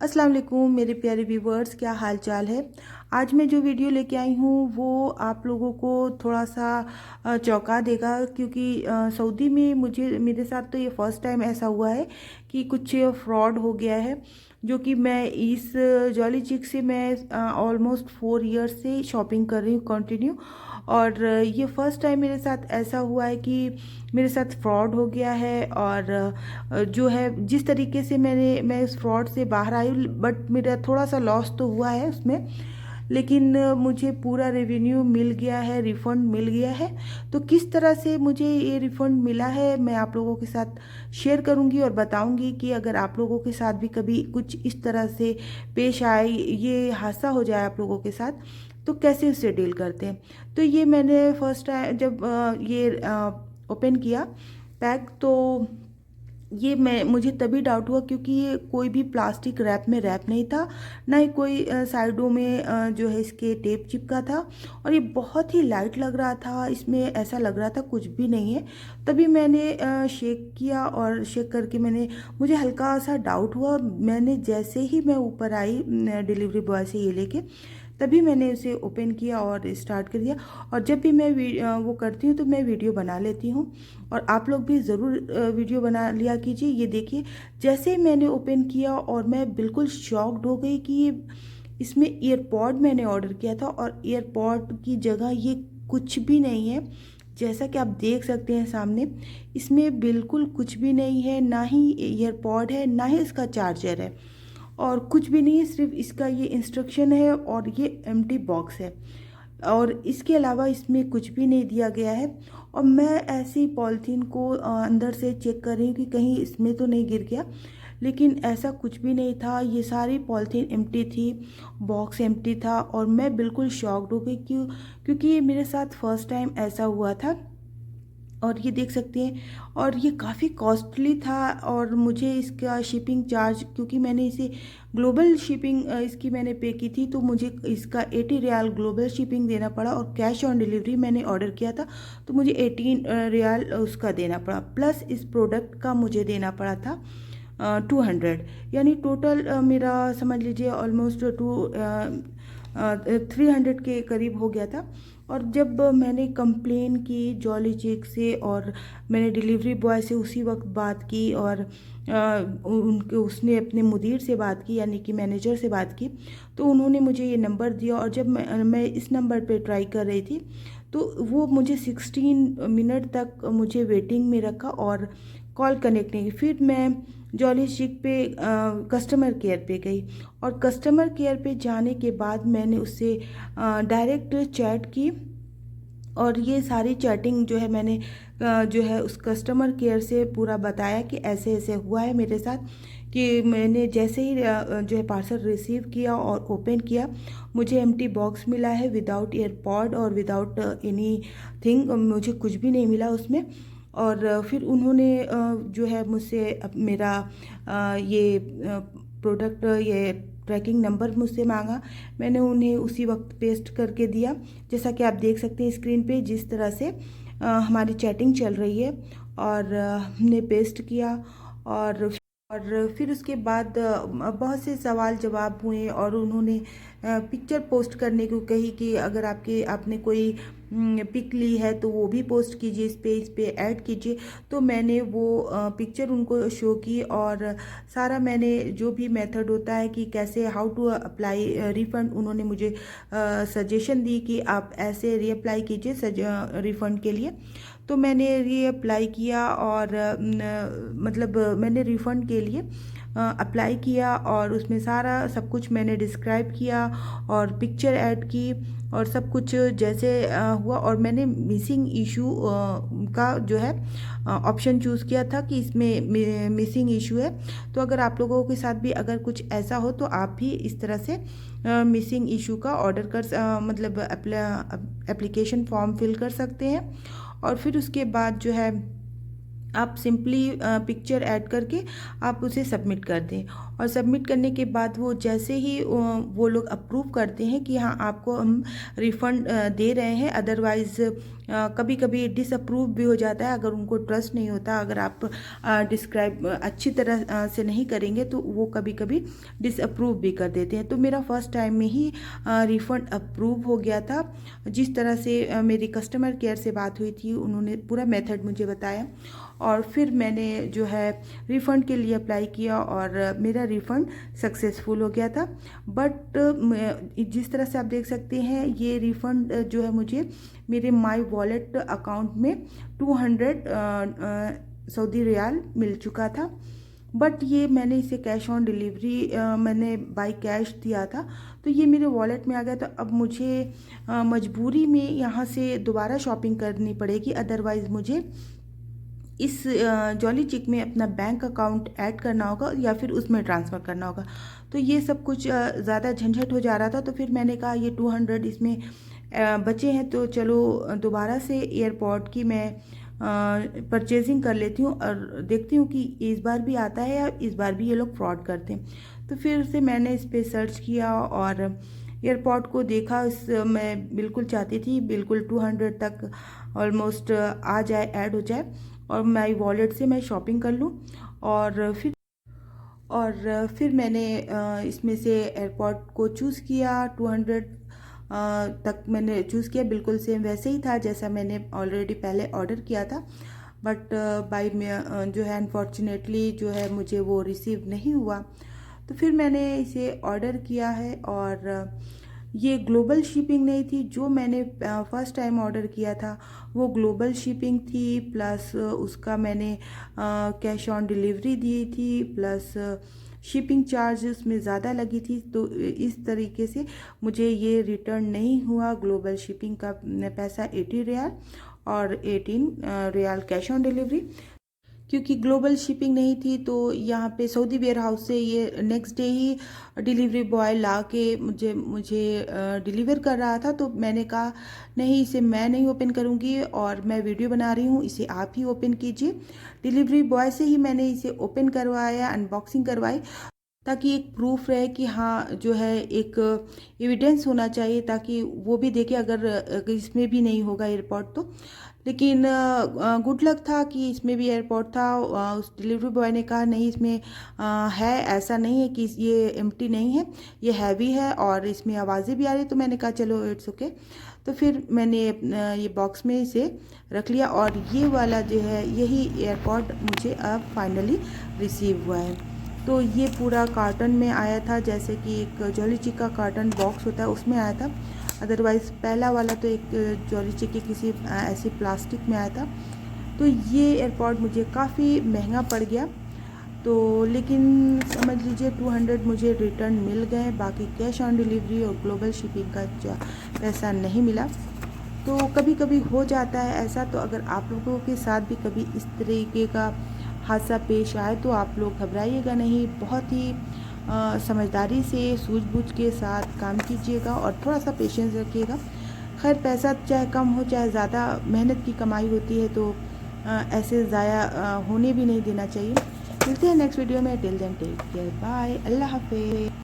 अस्सलाम वालेकुम मेरे प्यारे व्यूवर्स, क्या हाल चाल है। आज मैं जो वीडियो लेके आई हूँ वो आप लोगों को थोड़ा सा चौंका देगा, क्योंकि सऊदी में मेरे साथ तो ये फ़र्स्ट टाइम ऐसा हुआ है कि कुछ फ्रॉड हो गया है। जो कि मैं इस जॉली चिक से मैं ऑलमोस्ट 4 ईयर्स से शॉपिंग कर रही हूँ कंटिन्यू। और ये फ़र्स्ट टाइम मेरे साथ ऐसा हुआ है कि मेरे साथ फ्रॉड हो गया है। और जो है जिस तरीके से मैं इस फ्रॉड से बाहर आई, बट मेरा थोड़ा सा लॉस तो हुआ है उसमें, लेकिन मुझे पूरा रेवेन्यू मिल गया है, रिफ़ंड मिल गया है। तो किस तरह से मुझे ये रिफ़ंड मिला है मैं आप लोगों के साथ शेयर करूंगी और बताऊंगी कि अगर आप लोगों के साथ भी कभी कुछ इस तरह से पेश आए, ये हादसा हो जाए आप लोगों के साथ, तो कैसे उससे डील करते हैं। तो ये मैंने फर्स्ट टाइम जब ये ओपन किया पैक, तो ये मुझे तभी डाउट हुआ क्योंकि ये कोई भी प्लास्टिक रैप में रैप नहीं था, ना ही कोई साइडों में जो है इसके टेप चिपका था। और ये बहुत ही लाइट लग रहा था, इसमें ऐसा लग रहा था कुछ भी नहीं है। तभी मैंने शेक किया और शेक करके मुझे हल्का सा डाउट हुआ। मैंने जैसे ही मैं ऊपर आई डिलीवरी बॉय से ये लेके, तभी मैंने उसे ओपन किया और स्टार्ट कर दिया। और जब भी मैं वो करती हूँ तो मैं वीडियो बना लेती हूँ, और आप लोग भी ज़रूर वीडियो बना लिया कीजिए। ये देखिए, जैसे ही मैंने ओपन किया और मैं बिल्कुल शॉक्ड हो गई कि ये इसमें ईयरपॉड मैंने ऑर्डर किया था और ईयरपॉड की जगह ये कुछ भी नहीं है। जैसा कि आप देख सकते हैं सामने, इसमें बिल्कुल कुछ भी नहीं है, ना ही ईयरपॉड है ना ही इसका चार्जर है, और कुछ भी नहीं है। सिर्फ इसका ये इंस्ट्रक्शन है और ये एम्प्टी बॉक्स है, और इसके अलावा इसमें कुछ भी नहीं दिया गया है। और मैं ऐसी पॉलीथीन को अंदर से चेक कर रही हूँ कि कहीं इसमें तो नहीं गिर गया, लेकिन ऐसा कुछ भी नहीं था। ये सारी पॉलीथीन एम्प्टी थी, बॉक्स एम्प्टी था, और मैं बिल्कुल शॉक्ड हो गई क्योंकि ये मेरे साथ फर्स्ट टाइम ऐसा हुआ था। और ये देख सकते हैं, और ये काफ़ी कॉस्टली था। और मुझे इसका शिपिंग चार्ज, क्योंकि मैंने इसे ग्लोबल शिपिंग इसकी मैंने पे की थी, तो मुझे इसका 80 रियाल ग्लोबल शिपिंग देना पड़ा। और कैश ऑन डिलीवरी मैंने ऑर्डर किया था, तो मुझे 18 रियाल उसका देना पड़ा, प्लस इस प्रोडक्ट का मुझे देना पड़ा था 200। यानी टोटल मेरा समझ लीजिए ऑलमोस्ट 300 के करीब हो गया था। और जब मैंने कंप्लेन की जॉली चिक से, और मैंने डिलीवरी बॉय से उसी वक्त बात की, और उनके उसने अपने मुदीर से बात की, यानी कि मैनेजर से बात की, तो उन्होंने मुझे ये नंबर दिया। और जब मैं इस नंबर पे ट्राई कर रही थी, तो वो मुझे 16 मिनट तक मुझे वेटिंग में रखा और कॉल कनेक्ट नहीं की। फिर मैं जॉली चिक पे कस्टमर केयर पे गई, और कस्टमर केयर पे जाने के बाद मैंने उससे डायरेक्ट चैट की। और ये सारी चैटिंग जो है मैंने जो है उस कस्टमर केयर से पूरा बताया कि ऐसे ऐसे हुआ है मेरे साथ, कि मैंने जैसे ही जो है पार्सल रिसीव किया और ओपन किया, मुझे एम्प्टी बॉक्स मिला है विदाउट ईयरपॉड और विदाउट एनी थिंग, मुझे कुछ भी नहीं मिला उसमें। और फिर उन्होंने जो है मुझसे मेरा ये प्रोडक्ट, ये ट्रैकिंग नंबर मुझसे मांगा। मैंने उन्हें उसी वक्त पेस्ट करके दिया, जैसा कि आप देख सकते हैं स्क्रीन पे जिस तरह से हमारी चैटिंग चल रही है। और हमने पेस्ट किया, और फिर उसके बाद बहुत से सवाल जवाब हुए, और उन्होंने पिक्चर पोस्ट करने को कही कि अगर आपने कोई पिक ली है तो वो भी पोस्ट कीजिए, इस पे ऐड कीजिए। तो मैंने वो पिक्चर उनको शो की, और सारा मैंने जो भी मेथड होता है कि कैसे हाउ टू अप्लाई रिफ़ंड, उन्होंने मुझे सजेशन दी कि आप ऐसे रीअप्लाई कीजिए रिफ़ंड के लिए। तो मैंने ये अप्लाई किया, और मतलब मैंने रिफ़ंड के लिए अप्लाई किया, और उसमें सारा सब कुछ मैंने डिस्क्राइब किया और पिक्चर ऐड की, और सब कुछ जैसे हुआ। और मैंने मिसिंग इशू का जो है ऑप्शन चूज़ किया था कि इसमें मिसिंग इशू है। तो अगर आप लोगों के साथ भी अगर कुछ ऐसा हो तो आप भी इस तरह से मिसिंग इशू का ऑर्डर मतलब एप्लीकेशन फॉर्म फिल कर सकते हैं। और फिर उसके बाद जो है आप सिंपली पिक्चर ऐड करके आप उसे सबमिट कर दें। और सबमिट करने के बाद वो जैसे ही वो लोग अप्रूव करते हैं कि हाँ आपको हम रिफ़ंड दे रहे हैं, अदरवाइज़ कभी कभी डिसअप्रूव भी हो जाता है अगर उनको ट्रस्ट नहीं होता। अगर आप डिस्क्राइब अच्छी तरह से नहीं करेंगे तो वो कभी कभी डिसअप्रूव भी कर देते हैं। तो मेरा फर्स्ट टाइम में ही रिफ़ंड अप्रूव हो गया था। जिस तरह से मेरी कस्टमर केयर से बात हुई थी, उन्होंने पूरा मेथड मुझे बताया और फिर मैंने जो है रिफ़ंड के लिए अप्लाई किया और मेरा रिफ़ंड सक्सेसफुल हो गया था। बट जिस तरह से आप देख सकते हैं, ये रिफ़ंड जो है मुझे मेरे माई वॉलेट अकाउंट में 200 सऊदी रियाल मिल चुका था। बट ये मैंने इसे कैश ऑन डिलीवरी मैंने बाय कैश दिया था, तो ये मेरे वॉलेट में आ गया। तो अब मुझे मजबूरी में यहाँ से दोबारा शॉपिंग करनी पड़ेगी, अदरवाइज़ मुझे इस जॉली चिक में अपना बैंक अकाउंट ऐड करना होगा या फिर उसमें ट्रांसफ़र करना होगा। तो ये सब कुछ ज़्यादा झंझट हो जा रहा था। तो फिर मैंने कहा ये 200 इसमें बचे हैं, तो चलो दोबारा से एयरपोर्ट की मैं परचेजिंग कर लेती हूँ और देखती हूँ कि इस बार भी आता है या इस बार भी ये लोग फ्रॉड करते हैं। तो फिर से मैंने इस पर सर्च किया और एयरपोर्ट को देखा। मैं बिल्कुल चाहती थी बिल्कुल 200 तक ऑलमोस्ट आ जाए, ऐड हो जाए और माई वॉलेट से मैं शॉपिंग कर लूँ। और फिर मैंने इसमें से एयरपोर्ट को चूज़ किया। 200 तक मैंने चूज़ किया, बिल्कुल सेम वैसे ही था जैसा मैंने ऑलरेडी पहले ऑर्डर किया था। बट बाई में जो है अनफॉर्चुनेटली जो है मुझे वो रिसीव नहीं हुआ। तो फिर मैंने इसे ऑर्डर किया है और ये ग्लोबल शिपिंग नहीं थी। जो मैंने फर्स्ट टाइम ऑर्डर किया था वो ग्लोबल शिपिंग थी, प्लस उसका मैंने कैश ऑन डिलीवरी दी थी, प्लस शिपिंग चार्ज उसमें ज़्यादा लगी थी। तो इस तरीके से मुझे ये रिटर्न नहीं हुआ। ग्लोबल शिपिंग का पैसा 80 रियाल और 18 रियाल कैश ऑन डिलीवरी। क्योंकि ग्लोबल शिपिंग नहीं थी तो यहाँ पे सऊदी वेयर हाउस से ये नेक्स्ट डे ही डिलीवरी बॉय ला के मुझे डिलीवर कर रहा था। तो मैंने कहा नहीं, इसे मैं नहीं ओपन करूँगी और मैं वीडियो बना रही हूँ, इसे आप ही ओपन कीजिए। डिलीवरी बॉय से ही मैंने इसे ओपन करवाया, अनबॉक्सिंग करवाई, ताकि एक प्रूफ रहे कि हाँ जो है एक एविडेंस होना चाहिए, ताकि वो भी देखे अगर इसमें भी नहीं होगा एयरपोर्ट तो। लेकिन गुड लक था कि इसमें भी एयरपोर्ट था। उस डिलीवरी बॉय ने कहा नहीं इसमें है, ऐसा नहीं है कि ये एम्प्टी नहीं है, ये हैवी है और इसमें आवाज़ें भी आ रही। तो मैंने कहा चलो इट्स ओके। तो फिर मैंने ये बॉक्स में इसे रख लिया और ये वाला जो है यही एयरपोर्ट मुझे अब फाइनली रिसीव हुआ है। तो ये पूरा कार्टन में आया था, जैसे कि एक जॉली चिक का कार्टन बॉक्स होता है उसमें आया था। अदरवाइज़ पहला वाला तो एक जॉली चिक की किसी ऐसी प्लास्टिक में आया था। तो ये एयरपोर्ट मुझे काफ़ी महंगा पड़ गया। तो लेकिन समझ लीजिए 200 मुझे रिटर्न मिल गए, बाकी कैश ऑन डिलीवरी और ग्लोबल शिपिंग का पैसा नहीं मिला। तो कभी कभी हो जाता है ऐसा। तो अगर आप लोगों के साथ भी कभी इस तरीके का हादसा पेश आए तो आप लोग घबराइएगा नहीं, बहुत ही समझदारी से सूझबूझ के साथ काम कीजिएगा और थोड़ा सा पेशेंस रखिएगा। खैर पैसा चाहे कम हो चाहे ज़्यादा, मेहनत की कमाई होती है, तो ऐसे ज़ाया होने भी नहीं देना चाहिए। मिलते हैं नेक्स्ट वीडियो में। Till then take care, bye, अल्लाह हाफिज़।